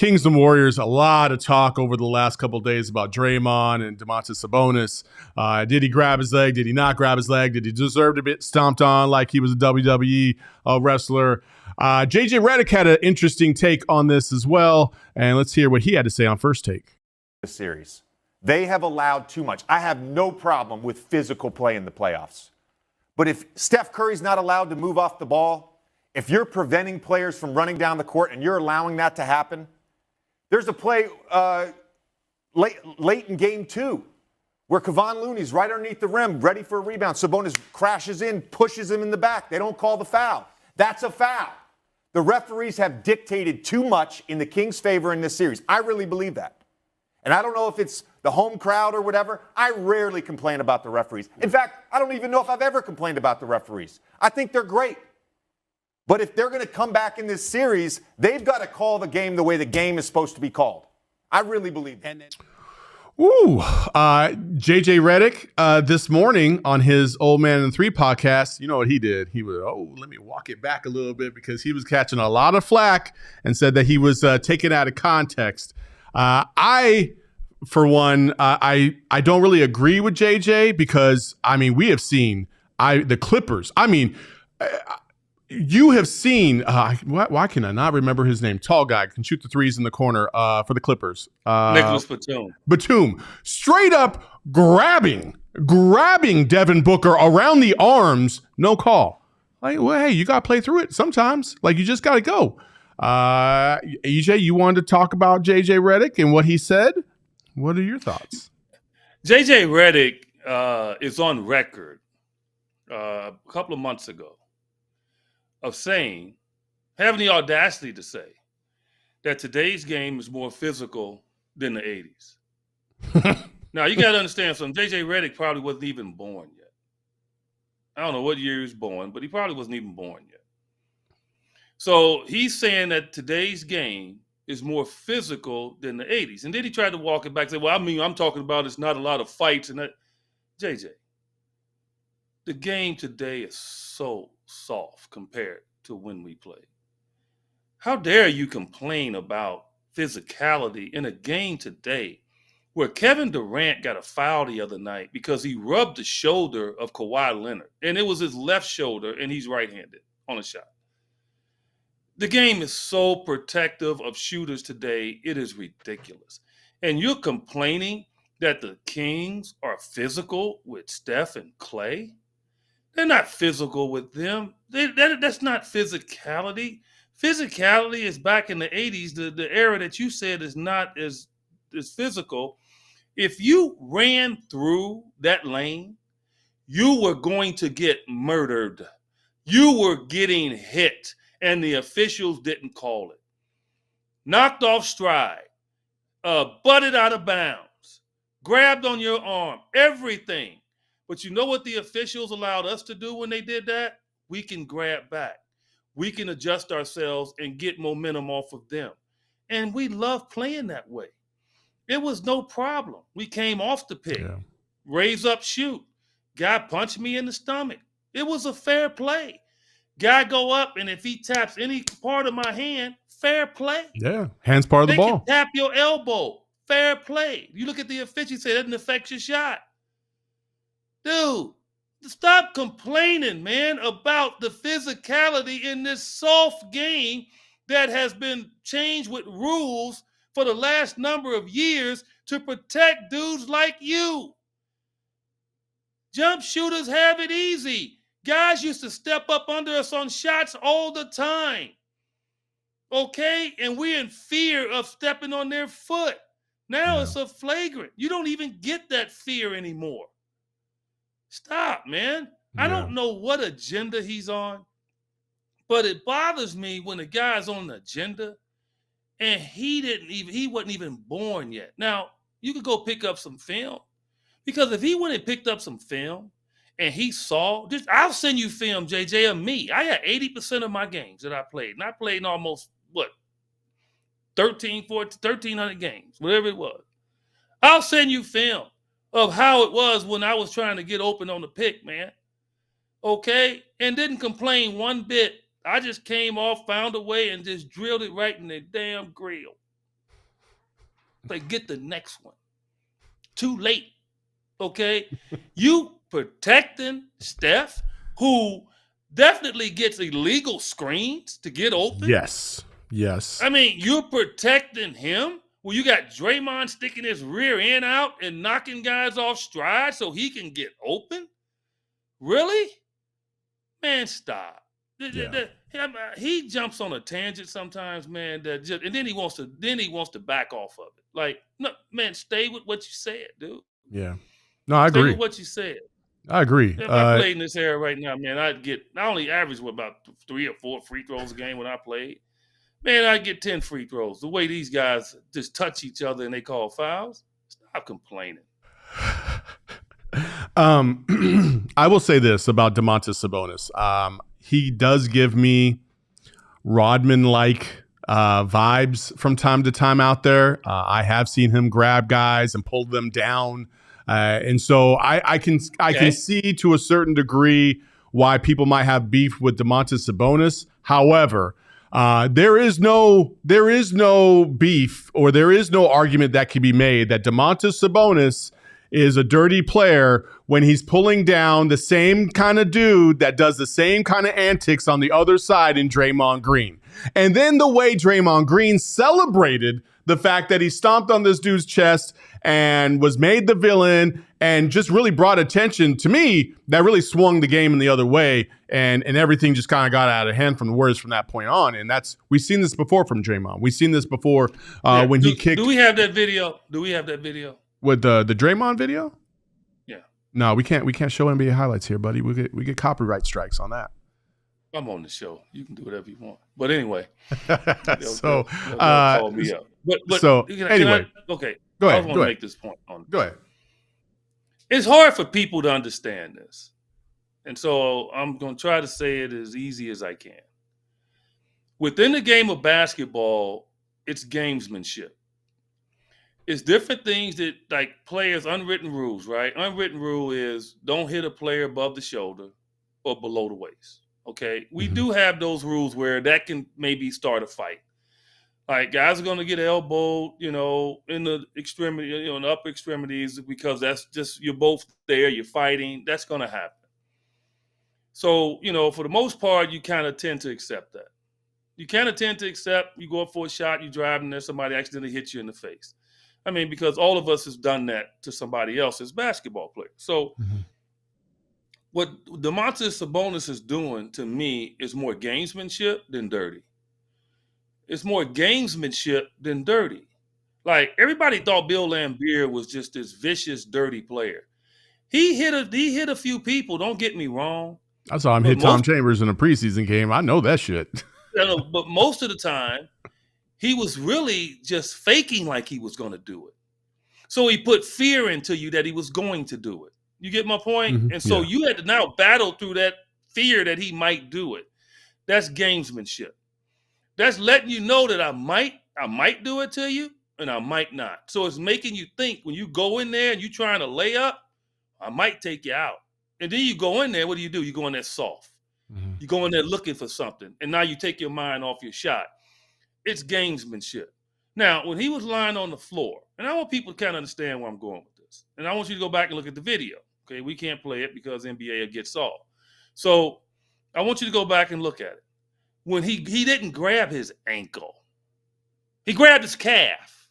Kings and Warriors, a lot of talk over the last couple of days about Draymond and Domantas Sabonis. Did he grab his leg? Did he not grab his leg? Did he deserve to be stomped on like he was a WWE wrestler? JJ Redick had an interesting take on this as well, and let's hear what he had to say on First Take. The series. They have allowed too much. I have no problem with physical play in the playoffs. But if Steph Curry's not allowed to move off the ball, if you're preventing players from running down the court and you're allowing that to happen, there's a play late in game 2 where Kevon Looney's right underneath the rim, ready for a rebound. Sabonis crashes in, pushes him in the back. They don't call the foul. That's a foul. The referees have dictated too much in the Kings' favor in this series. I really believe that. And I don't know if it's the home crowd or whatever. I rarely complain about the referees. In fact, I don't even know if I've ever complained about the referees. I think they're great. But if they're going to come back in this series, they've got to call the game the way the game is supposed to be called. I really believe that. JJ Redick this morning on his Old Man and 3 podcast, you know what he did? He was, let me walk it back a little bit because he was catching a lot of flack and said that he was taken out of context. For one, I don't really agree with JJ because, I mean, we have seen the Clippers. I mean, you have seen, why can I not remember his name? Tall guy, can shoot the threes in the corner for the Clippers. Nicholas Batum. Batum. Straight up grabbing Devin Booker around the arms, no call. Like, well, hey, you got to play through it sometimes. Like, you just got to go. EJ, you wanted to talk about JJ Redick and what he said? What are your thoughts? JJ Redick is on record a couple of months ago of saying, having the audacity to say, that today's game is more physical than the 80s. Now, you got to understand something. JJ Redick probably wasn't even born yet. I don't know what year he was born, but he probably wasn't even born yet. So he's saying that today's game is more physical than the 80s. And then he tried to walk it back and say, well, I mean, I'm talking about it's not a lot of fights. And that. JJ, the game today is so soft compared to when we played. How dare you complain about physicality in a game today where Kevin Durant got a foul the other night because he rubbed the shoulder of Kawhi Leonard. And it was his left shoulder, and he's right-handed on a shot. The game is so protective of shooters today, it is ridiculous. And you're complaining that the Kings are physical with Steph and Clay? They're not physical with them. That's not physicality. Physicality is back in the 80s, the era that you said is not as physical. If you ran through that lane, you were going to get murdered. You were getting hit, and the officials didn't call it. Knocked off stride, butted out of bounds, grabbed on your arm, everything. But you know what the officials allowed us to do when they did that? We can grab back. We can adjust ourselves and get momentum off of them. And we love playing that way. It was no problem. We came off the pick, raise up, shoot. Guy punched me in the stomach. It was a fair play. Guy go up, and if he taps any part of my hand, fair play. Yeah, hand's part of the ball. They can tap your elbow, fair play. You look at the official, say that doesn't affect your shot. Dude, stop complaining, man, about the physicality in this soft game that has been changed with rules for the last number of years to protect dudes like you. Jump shooters have it easy. Guys used to step up under us on shots all the time. Okay? And we're in fear of stepping on their foot. Now it's a flagrant. You don't even get that fear anymore. Stop, man. I don't know what agenda he's on, but it bothers me when a guy's on an agenda and he wasn't even born yet. Now, you could go pick up some film, because if he went and picked up some film and he saw this, I'll send you film, JJ, of me. I had 80% of my games that I played, and I played in almost 1,300 games, whatever it was. I'll send you film of how it was when I was trying to get open on the pick, man. Okay? And didn't complain one bit. I just came off, found a way, and just drilled it right in the damn grill. Like, get the next one. Too late. Okay? You protecting Steph, who definitely gets illegal screens to get open. Yes. Yes. I mean, you're protecting him. Well, you got Draymond sticking his rear end out and knocking guys off stride so he can get open. Really? Man, stop. Yeah. He jumps on a tangent sometimes, man. And then he wants to back off of it. Like, no, man, stay with what you said, dude. Yeah. No, I Stay agree. with what you said. I agree. If I played in this era right now, man, I'd get not only average with about 3 or 4 free throws a game when I played. Man, I'd get 10 free throws. The way these guys just touch each other and they call fouls. Stop complaining. I will say this about Domantas Sabonis. He does give me Rodman-like vibes from time to time out there. I have seen him grab guys and pull them down. And so I can see to a certain degree why people might have beef with Domantas Sabonis. However, there is no beef, or there is no argument that can be made that Domantas Sabonis is a dirty player when he's pulling down the same kind of dude that does the same kind of antics on the other side in Draymond Green. And then the way Draymond Green celebrated the fact that he stomped on this dude's chest and was made the villain and just really brought attention to me, that really swung the game in the other way, and everything just kind of got out of hand from the Warriors from that point on. And we've seen this before from Draymond. We've seen this before when he kicked. Do we have that video? With the Draymond video? Yeah. No, we can't show NBA highlights here, buddy. We get copyright strikes on that. I'm on the show. You can do whatever you want. But anyway. So they'll call me up. But so anyway. Okay. Go ahead. I want to make this point on it. Go ahead. It's hard for people to understand this. And so I'm going to try to say it as easy as I can. Within the game of basketball, it's gamesmanship. It's different things that, like, players, unwritten rules, right? Unwritten rule is don't hit a player above the shoulder or below the waist. Okay. We do have those rules where that can maybe start a fight. Like, guys are going to get elbowed, in the extremity, in the upper extremities, because that's just, you're both there, you're fighting. That's going to happen. So, for the most part, you kind of tend to accept that. You kind of tend to accept, you go up for a shot, you drive, and then somebody accidentally hits you in the face. I mean, because all of us has done that to somebody else as basketball players. So what Domantas Sabonis is doing, to me, is more gamesmanship than dirty. It's more gamesmanship than dirty. Like, everybody thought Bill Laimbeer was just this vicious, dirty player. He hit a few people, don't get me wrong. I saw him hit Tom Chambers in a preseason game. I know that shit. But most of the time, he was really just faking like he was going to do it. So he put fear into you that he was going to do it. You get my point? And so you had to now battle through that fear that he might do it. That's gamesmanship. That's letting you know that I might do it to you and I might not. So it's making you think when you go in there and you're trying to lay up, I might take you out. And then you go in there, what do? You go in there soft. You go in there looking for something. And now you take your mind off your shot. It's gamesmanship. Now, when he was lying on the floor, and I want people to kind of understand where I'm going with this. And I want you to go back and look at the video. Okay, we can't play it because NBA will get solved. So I want you to go back and look at it. When he didn't grab his ankle. He grabbed his calf.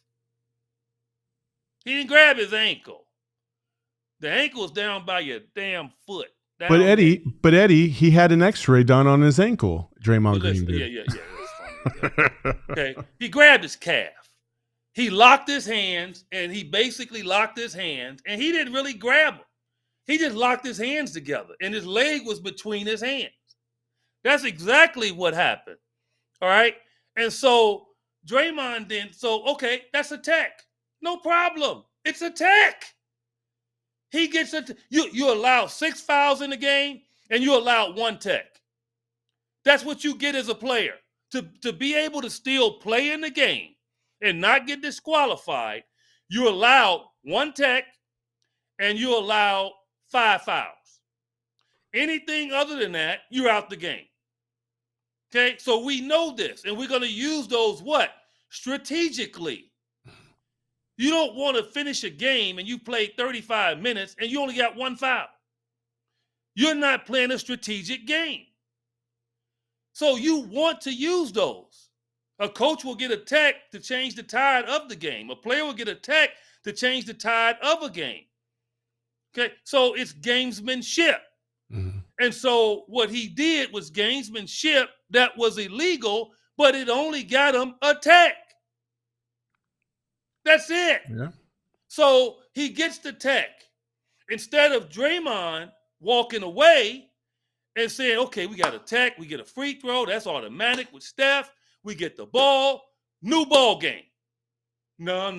He didn't grab his ankle. The ankle is down by your damn foot. But Eddie, he had an X-ray done on his ankle. Draymond Green did. Yeah. That's funny. Okay, he grabbed his calf. He locked his hands, and he basically locked his hands, and he didn't really grab him. He just locked his hands together, and his leg was between his hands. That's what happened. All right, and so Draymond okay, that's a tech. No problem. It's a tech. He gets it. You allow 6 fouls in the game, and you allow 1 tech. That's what you get as a player. To be able to still play in the game and not get disqualified, you allow 1 tech, and you allow 5 fouls. Anything other than that, you're out the game. Okay, so we know this, and we're going to use those strategically. You don't want to finish a game and you played 35 minutes and you only got one foul. You're not playing a strategic game. So you want to use those. A coach will get a tech to change the tide of the game. A player will get a tech to change the tide of a game. Okay, so it's gamesmanship. Mm-hmm. And so what he did was gamesmanship that was illegal, but it only got him a tech. That's it. Yeah. So he gets the tech. Instead of Draymond walking away and saying, okay, we got a tech, we get a free throw, that's automatic with Steph, we get the ball, new ball game. No.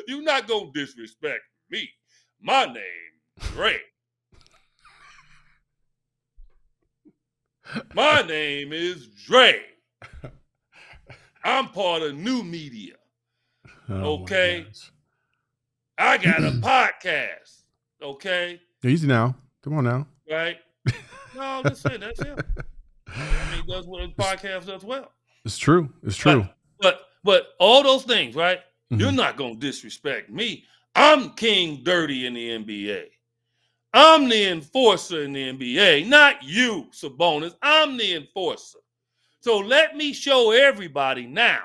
You're not going to disrespect me. My name, Dre. My name is Dre. I'm part of new media. Oh, okay? I got a podcast. Okay? Easy now. Come on now. Right? No, listen, that's him. I mean, that's what a podcast does well. It's true. It's true. But all those things, right? Mm-hmm. You're not going to disrespect me. I'm King Dirty in the NBA. I'm the enforcer in the NBA, not you, Sabonis. I'm the enforcer. So let me show everybody now,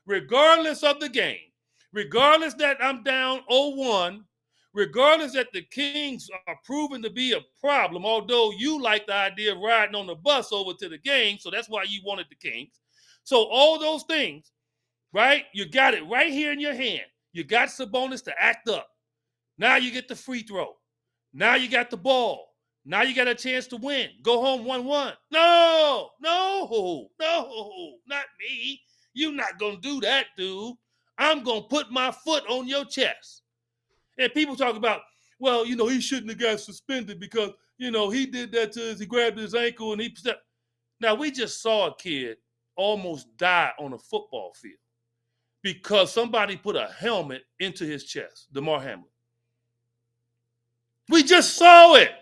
regardless of the game, regardless that I'm down 0-1, regardless that the Kings are proven to be a problem, although you like the idea of riding on the bus over to the game, so that's why you wanted the Kings. So all those things, right? You got it right here in your hand. You got Sabonis to act up. Now you get the free throw. Now you got the ball. Now you got a chance to win. Go home 1-1. No, not me. You're not going to do that, dude. I'm going to put my foot on your chest. And people talk about, well, he shouldn't have got suspended because, he did that to he grabbed his ankle and he stepped. Now, we just saw a kid almost die on a football field because somebody put a helmet into his chest, DeMar Hamlin. We just saw it.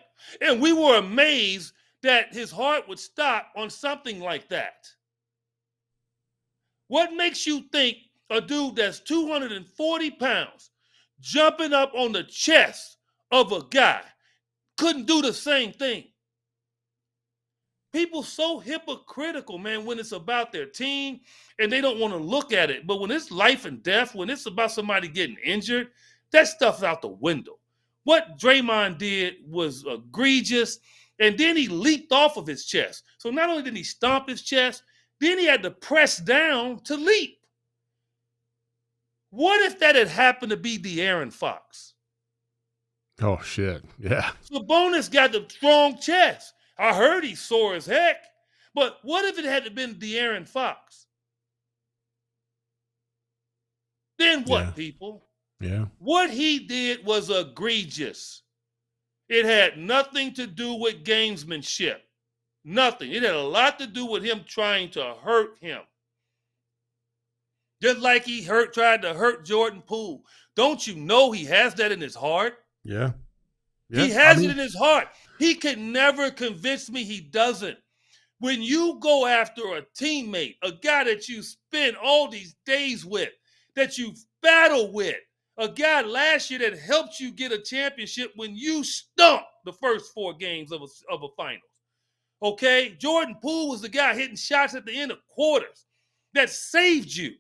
And we were amazed that his heart would stop on something like that. What makes you think a dude that's 240 pounds jumping up on the chest of a guy couldn't do the same thing? People so hypocritical, man, when it's about their team and they don't want to look at it. But when it's life and death, when it's about somebody getting injured, that stuff's out the window. What Draymond did was egregious, and then he leaped off of his chest. So not only did he stomp his chest, then he had to press down to leap. What if that had happened to be De'Aaron Fox? Oh, shit. Yeah. Sabonis got the strong chest. I heard he's sore as heck. But what if it had been De'Aaron Fox? Then what, people? Yeah. What he did was egregious. It had nothing to do with gamesmanship. Nothing. It had a lot to do with him trying to hurt him. Just like he tried to hurt Jordan Poole. Don't you know he has that in his heart? Yeah. He has it in his heart. He can never convince me he doesn't. When you go after a teammate, a guy that you spend all these days with, that you battle with, a guy last year that helped you get a championship when you stumped the first 4 games of a finals. Okay? Jordan Poole was the guy hitting shots at the end of quarters that saved you.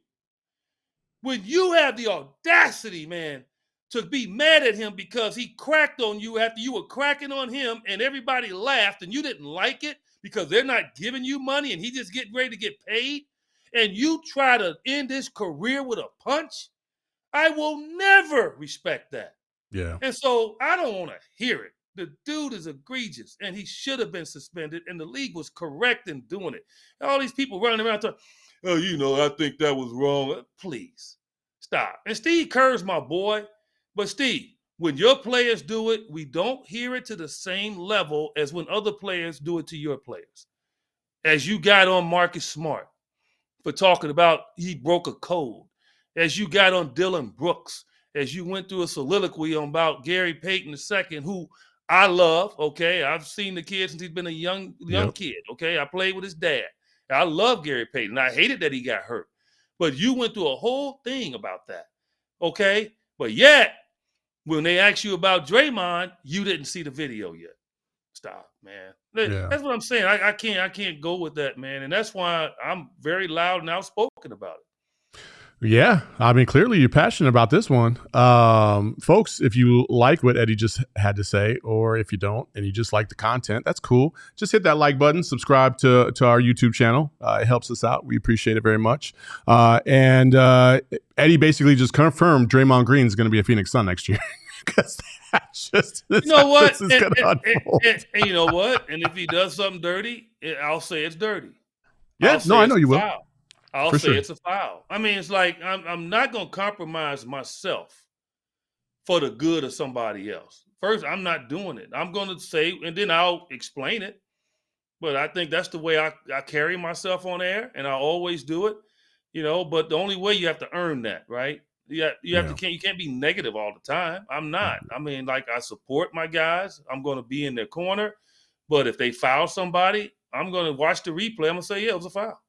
When you have the audacity, man, to be mad at him because he cracked on you after you were cracking on him and everybody laughed and you didn't like it because they're not giving you money and he just getting ready to get paid, and you try to end his career with a punch, I will never respect that. Yeah. And so I don't want to hear it. The dude is egregious, and he should have been suspended, and the league was correct in doing it. All these people running around talking, I think that was wrong. Please, stop. And Steve Kerr's my boy, but Steve, when your players do it, we don't hear it to the same level as when other players do it to your players. As you got on Marcus Smart for talking about he broke a code. As you got on Dylan Brooks, as you went through a soliloquy on about Gary Payton II, who I love, okay? I've seen the kid since he's been a young kid, okay? I played with his dad. I love Gary Payton. And I hated that he got hurt. But you went through a whole thing about that. Okay? But yet, when they ask you about Draymond, you didn't see the video yet. Stop, man. Yeah. That's what I'm saying. I can't go with that, man. And that's why I'm very loud and outspoken about it. Yeah, I mean, clearly you're passionate about this one. Folks, if you like what Eddie just had to say, or if you don't and you just like the content, that's cool. Just hit that like button, subscribe to our YouTube channel. It helps us out. We appreciate it very much. And Eddie basically just confirmed Draymond Green is going to be a Phoenix Sun next year. Because that's just, you know what? And you know what? And if he does something dirty, I'll say it's dirty. Yeah, no, I know you will. I'll say it's a foul. I mean, it's like I'm not going to compromise myself for the good of somebody else. First, I'm not doing it. I'm going to say, and then I'll explain it. But I think that's the way I carry myself on air, and I always do it. You know, but the only way you have to earn that, right? You can't be negative all the time. I'm not. I mean, like, I support my guys. I'm going to be in their corner. But if they foul somebody, I'm going to watch the replay. I'm going to say, yeah, it was a foul.